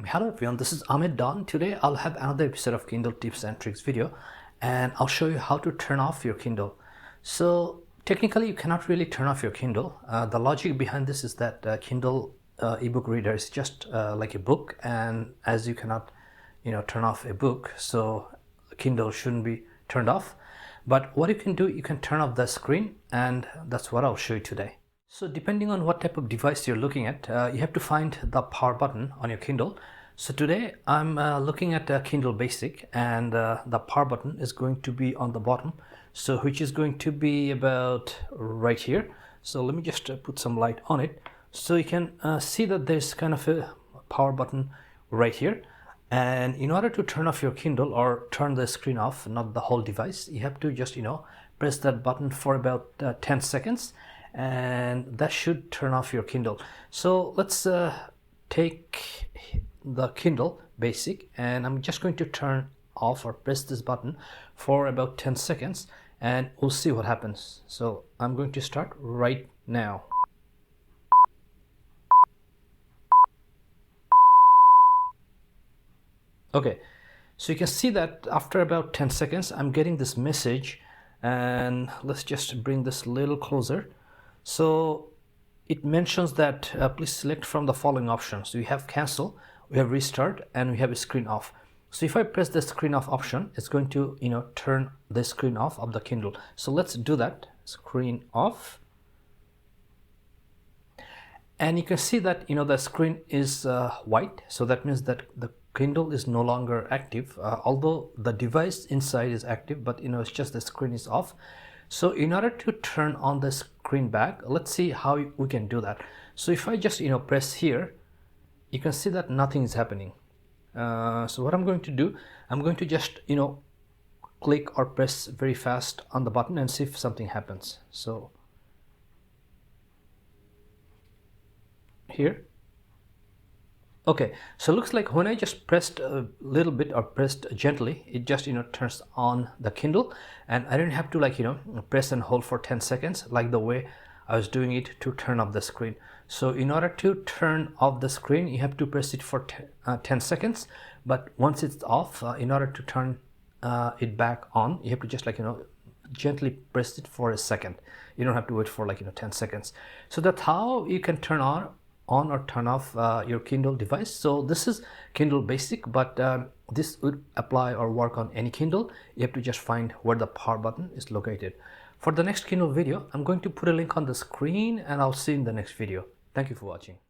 Hello everyone, this is Ahmed Don. Today I'll have another episode of Kindle tips and tricks video, and I'll show you how to turn off your Kindle. So technically you cannot really turn off your Kindle. The logic behind this is that Kindle ebook reader is just like a book, and as you cannot turn off a book, so Kindle shouldn't be turned off. But what you can do, you can turn off the screen, and that's what I'll show you today. So depending on what type of device you're looking at, you have to find the power button on your Kindle. So today I'm looking at Kindle Basic, and the power button is going to be on the bottom, so which is going to be about right here. So let me just put some light on it, so you can see that there's kind of a power button right here. And in order to turn off your Kindle or turn the screen off, not the whole device, you have to just press that button for about 10 seconds, and that should turn off your Kindle. So let's take the Kindle Basic, and I'm just going to turn off or press this button for about 10 seconds, and we'll see what happens. So I'm going to start right now. Okay, so you can see that after about 10 seconds I'm getting this message, and let's just bring this a little closer. So it mentions that please select from the following options. So we have cancel, we have restart, and we have a screen off. So if I press the screen off option, it's going to turn the screen off of the Kindle. So let's do that. Screen off, and you can see that the screen is white, so that means that the Kindle is no longer active, although the device inside is active, but it's just the screen is off. So in order to turn on the screen back, let's see how we can do that. So if I just press here, you can see that nothing is happening. So what I'm going to do, I'm going to just click or press very fast on the button and see if something happens. So here, okay, so it looks like when I just pressed a little bit or pressed gently, it just turns on the Kindle, and I didn't have to press and hold for 10 seconds like the way I was doing it to turn off the screen. So in order to turn off the screen, you have to press it for 10 seconds, but once it's off, in order to turn it back on, you have to just gently press it for a second. You don't have to wait for 10 seconds. So that's how you can turn on or turn off your Kindle device. So this is Kindle Basic, but this would apply or work on any Kindle. You have to just find where the power button is located. For the next Kindle video, I'm going to put a link on the screen, and I'll see you in the next video. Thank you for watching.